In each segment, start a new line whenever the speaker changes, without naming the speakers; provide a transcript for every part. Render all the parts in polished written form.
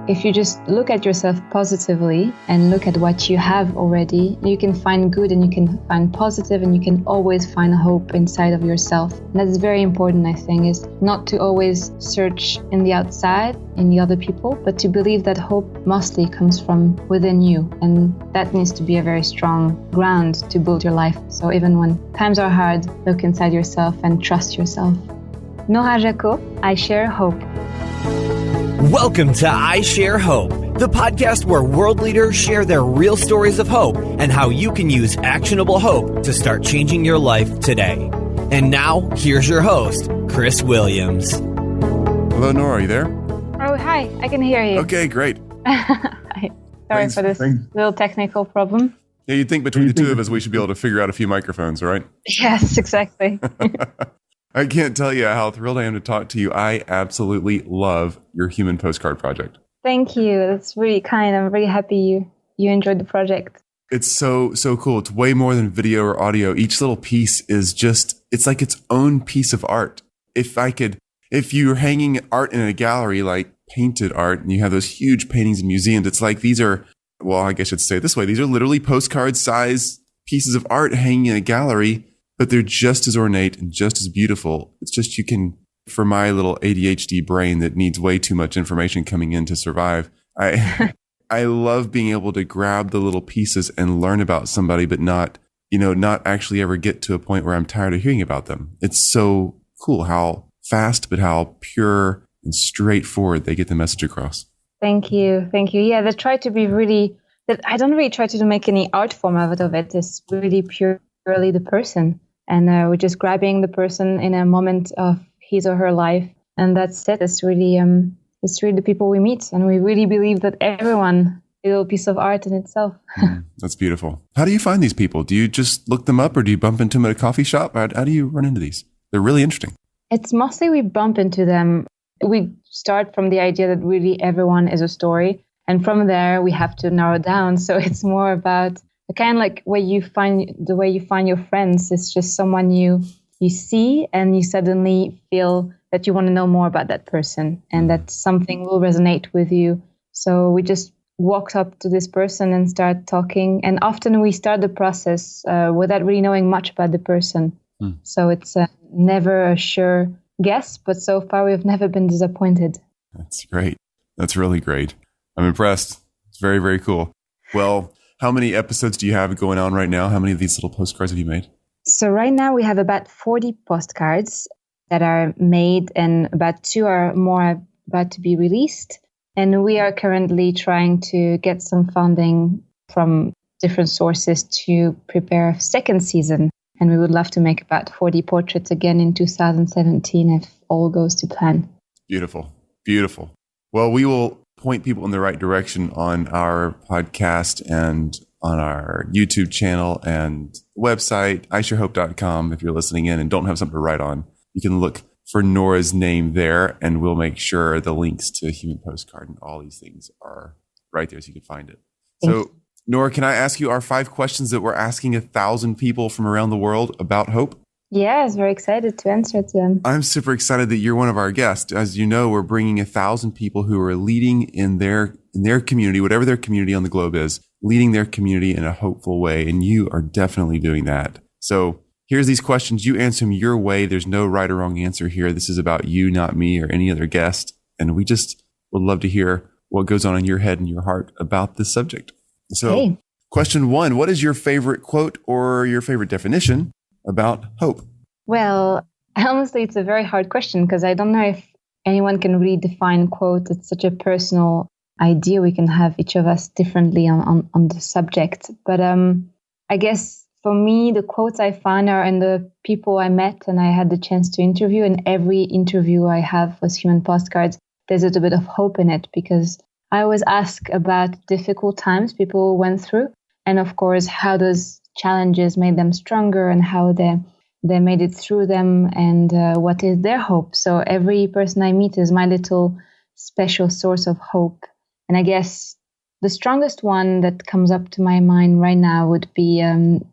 if you just look at yourself positively and look at what you have already, you can find good and you can find positive and you can always find hope inside of yourself. And that's very important, I think, is not to always search in the outside, in the other people, but to believe that hope mostly comes from within you. And that needs to be a very strong ground to build your life. So even when times are hard, look inside yourself and trust yourself. Nora Jaccaud, I share hope.
Welcome to I Share Hope, the podcast where world leaders share their real stories of hope and how you can use actionable hope to start changing your life today. And now, here's your host, Chris Williams.
Hello, Nora. Are you there?
Oh, hi. I can hear you.
Okay, great.
Sorry for this little technical problem.
Yeah, you'd think between the two of us, we should be able to figure out a few microphones, right?
Yes, exactly.
I can't tell you how thrilled I am to talk to you. I absolutely love your human postcard project.
Thank you. That's really kind. I'm really happy you enjoyed the project.
It's so cool. It's way more than video or audio. Each little piece is it's like its own piece of art. If you're hanging art in a gallery, like painted art, and you have those huge paintings in museums, it's like these are, well, I guess I should say it this way. These are literally postcard size pieces of art hanging in a gallery, but they're just as ornate and just as beautiful. It's just for my little ADHD brain that needs way too much information coming in to survive, I love being able to grab the little pieces and learn about somebody, but not actually ever get to a point where I'm tired of hearing about them. It's so cool how fast, but how pure and straightforward they get the message across. Thank you.
Yeah, I don't really try to make any art form out of it. It's really purely the person. And we're just grabbing the person in a moment of his or her life. And that's it. It's really the people we meet. And we really believe that everyone is a little piece of art in itself.
That's beautiful. How do you find these people? Do you just look them up or do you bump into them at a coffee shop? How do you run into these? They're really interesting.
It's mostly we bump into them. We start from the idea that really everyone is a story. And from there, we have to narrow down. So it's more about kind of like the way you find your friends. It's just someone you see and you suddenly feel that you want to know more about that person and that something will resonate with you. So we just walked up to this person and start talking. And often we start the process without really knowing much about the person. So it's never a sure guess, but so far we've never been disappointed.
That's great. That's really great. I'm impressed. It's very, very cool. Well, how many episodes do you have going on right now? How many of these little postcards have you made?
So right now we have about 40 postcards that are made and about 2 are more about to be released. And we are currently trying to get some funding from different sources to prepare a second season. And we would love to make about 40 portraits again in 2017 if all goes to plan.
Beautiful. Beautiful. Well, we will point people in the right direction on our podcast and on our YouTube channel and website, isharehope.com. If you're listening in and don't have something to write on, you can look for Nora's name there and we'll make sure the links to Human Postcard and all these things are right there so you can find it. So, Nora, can I ask you our 5 questions that we're asking 1,000 people from around the world about hope?
Yes, very excited to answer to them.
I'm super excited that you're one of our guests. As you know, we're bringing 1,000 people who are leading in their community, whatever their community on the globe is, leading their community in a hopeful way. And you are definitely doing that. So here's these questions. You answer them your way. There's no right or wrong answer here. This is about you, not me or any other guest. And we just would love to hear what goes on in your head and your heart about this subject. So Question 1, what is your favorite quote or your favorite definition about hope?
Well, honestly, it's a very hard question because I don't know if anyone can really define quote. It's such a personal idea. We can have each of us differently on the subject. But I guess for me, the quotes I find are in the people I met and I had the chance to interview. And every interview I have with Human Postcards, there's a little bit of hope in it because I always ask about difficult times people went through. And of course, how those challenges made them stronger and how they made it through them and what is their hope. So every person I meet is my little special source of hope. And I guess the strongest one that comes up to my mind right now would be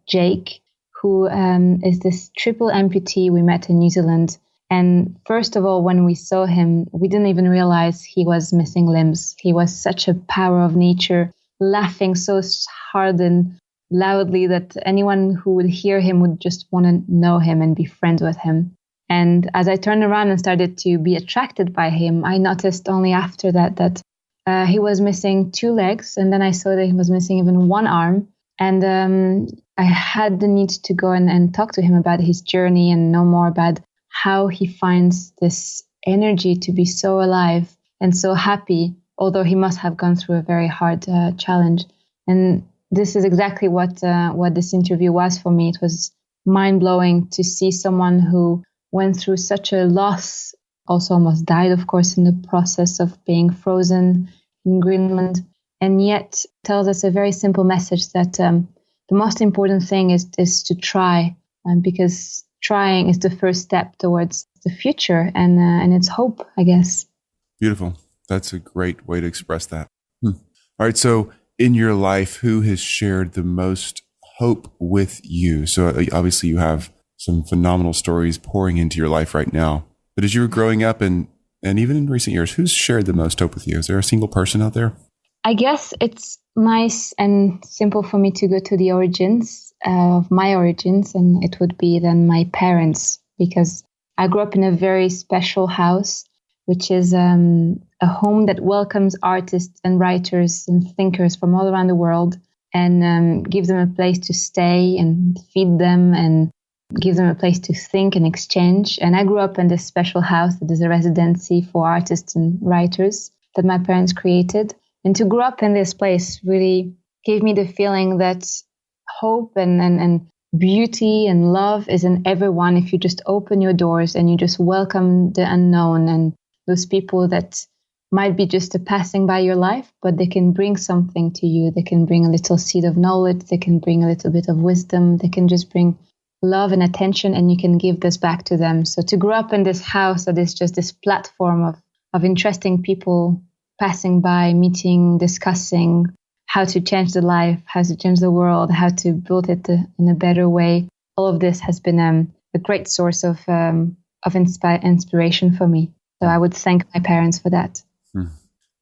Jake, who is this triple amputee we met in New Zealand. And first of all, when we saw him, we didn't even realize he was missing limbs. He was such a power of nature, laughing so hard and loudly that anyone who would hear him would just want to know him and be friends with him. And as I turned around and started to be attracted by him, I noticed only after that he was missing 2 legs. And then I saw that he was missing even 1 arm. And I had the need to go and talk to him about his journey and know more about how he finds this energy to be so alive and so happy, although he must have gone through a very hard challenge. And this is exactly what this interview was for me. It was mind-blowing to see someone who went through such a loss, also almost died, of course, in the process of being frozen in Greenland, and yet tells us a very simple message that the most important thing is to try, because trying is the first step towards the future, and it's hope, I guess.
Beautiful. That's a great way to express that. All right. So in your life, who has shared the most hope with you? So obviously you have some phenomenal stories pouring into your life right now. But as you were growing up and even in recent years, who's shared the most hope with you? Is there a single person out there?
I guess it's nice and simple for me to go to the origins of my origins, and it would be then my parents, because I grew up in a very special house, which is a home that welcomes artists and writers and thinkers from all around the world, and gives them a place to stay and feed them and give them a place to think and exchange. And I grew up in this special house that is a residency for artists and writers that my parents created. And to grow up in this place really gave me the feeling that hope and beauty and love is in everyone if you just open your doors and you just welcome the unknown and those people that might be just a passing by your life, but they can bring something to you. They can bring a little seed of knowledge. They can bring a little bit of wisdom. They can just bring love and attention, and you can give this back to them. So to grow up in this house that is just this platform of interesting people passing by, meeting, discussing how to change the life, how to change the world, how to build it in a better way. All of this has been a great source of inspiration for me. So I would thank my parents for that.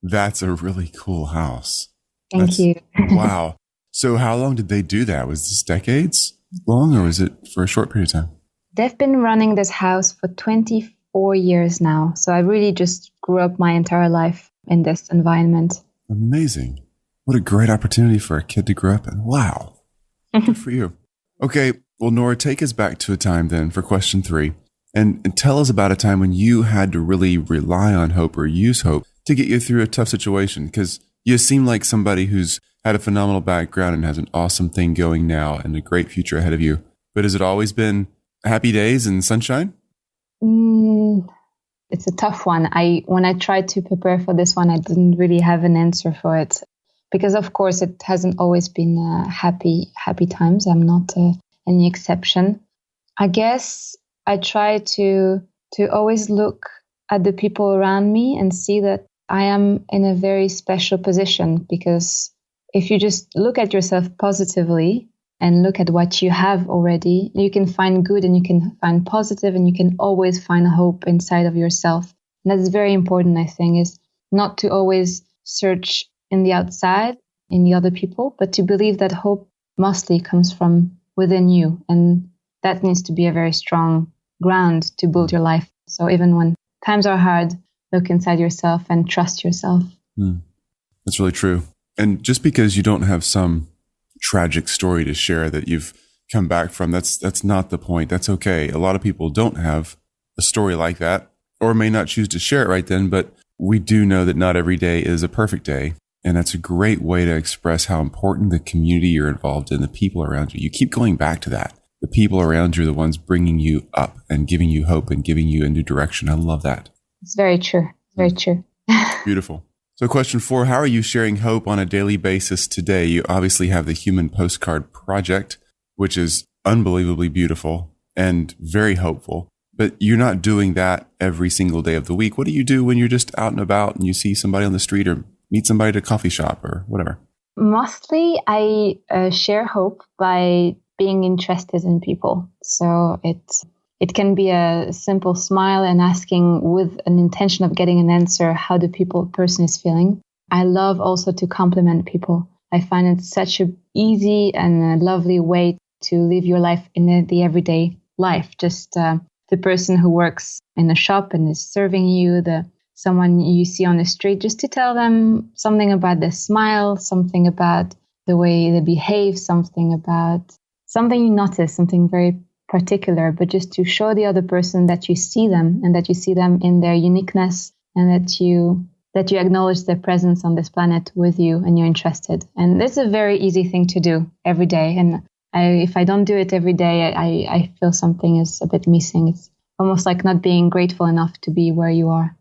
That's a really cool house.
Thank you.
Wow. So how long did they do that? Was this decades long, or was it for a short period of time?
They've been running this house for 24 years now. So I really just grew up my entire life in this environment.
Amazing. What a great opportunity for a kid to grow up in. Wow. Good for you. Okay. Well, Nora, take us back to a time then for question 3 and tell us about a time when you had to really rely on hope or use hope to get you through a tough situation, because you seem like somebody who's had a phenomenal background and has an awesome thing going now and a great future ahead of you. But has it always been happy days and sunshine?
It's a tough one. When I tried to prepare for this one, I didn't really have an answer for it, because of course it hasn't always been happy times. I'm not any exception. I guess I try to always look at the people around me and see that I am in a very special position, because if you just look at yourself positively and look at what you have already, you can find good and you can find positive and you can always find hope inside of yourself. And that's very important, I think, is not to always search in the outside, in the other people, but to believe that hope mostly comes from within you. And that needs to be a very strong ground to build your life. So even when times are hard, look inside yourself and trust yourself.
That's really true. And just because you don't have some tragic story to share that you've come back from, that's not the point. That's okay. A lot of people don't have a story like that, or may not choose to share it right then, but we do know that not every day is a perfect day. And that's a great way to express how important the community you're involved in, the people around you. You keep going back to that. The people around you are the ones bringing you up and giving you hope and giving you a new direction. I love that.
It's very true. Very true.
Beautiful. So question 4, how are you sharing hope on a daily basis today? You obviously have the Human Postcard Project, which is unbelievably beautiful and very hopeful, but you're not doing that every single day of the week. What do you do when you're just out and about and you see somebody on the street or meet somebody at a coffee shop or whatever?
Mostly I share hope by being interested in people. So it's it can be a simple smile and asking with an intention of getting an answer how the person is feeling. I love also to compliment people. I find it such an easy and a lovely way to live your life in the everyday life. Just the person who works in a shop and is serving you, someone you see on the street, just to tell them something about their smile, something about the way they behave, something you notice, something very particular, but just to show the other person that you see them and that you see them in their uniqueness and that you acknowledge their presence on this planet with you and you're interested. And it's a very easy thing to do every day. And if I don't do it every day, I feel something is a bit missing. It's almost like not being grateful enough to be where you are.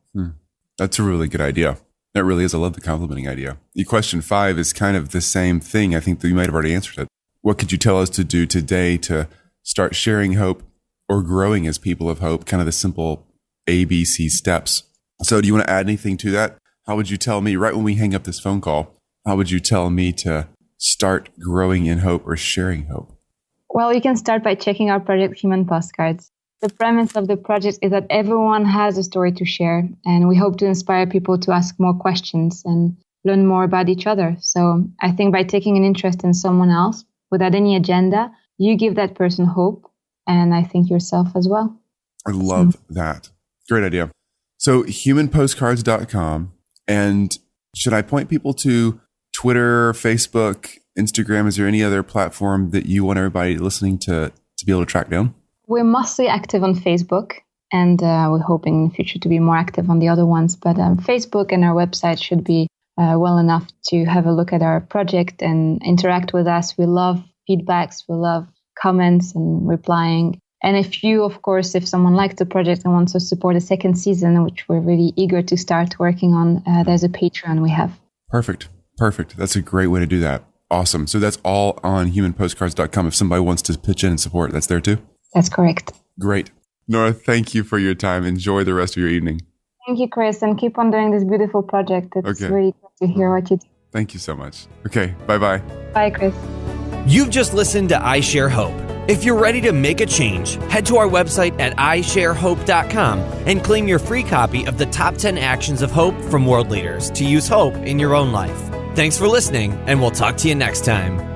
That's a really good idea. That really is. I love the complimenting idea. The question 5 is kind of the same thing. I think that you might have already answered it. What could you tell us to do today to start sharing hope or growing as people of hope? Kind of the simple ABC steps. So do you want to add anything to that? How would you tell me right when we hang up this phone call, how would you tell me to start growing in hope or sharing hope?
Well, you can start by checking our project Human Postcards. The premise of the project is that everyone has a story to share, and we hope to inspire people to ask more questions and learn more about each other. So I think by taking an interest in someone else without any agenda, you give that person hope, and I think yourself as well.
I love that. Great idea. So humanpostcards.com. And should I point people to Twitter, Facebook, Instagram? Is there any other platform that you want everybody listening to be able to track down?
We're mostly active on Facebook, and we're hoping in the future to be more active on the other ones. But Facebook and our website should be well enough to have a look at our project and interact with us. We love feedbacks. We love comments and replying. And if someone likes the project and wants to support a second season, which we're really eager to start working on, there's a Patreon we have.
Perfect. That's a great way to do that. Awesome. So that's all on humanpostcards.com. If somebody wants to pitch in and support, that's there too?
That's correct.
Great. Nora, thank you for your time. Enjoy the rest of your evening.
Thank you, Chris, and keep on doing this beautiful project. It's really good to hear what you do.
Thank you so much. Okay, bye-bye.
Bye, Chris.
You've just listened to I Share Hope. If you're ready to make a change, head to our website at isharehope.com and claim your free copy of the top 10 actions of hope from world leaders to use hope in your own life. Thanks for listening, and we'll talk to you next time.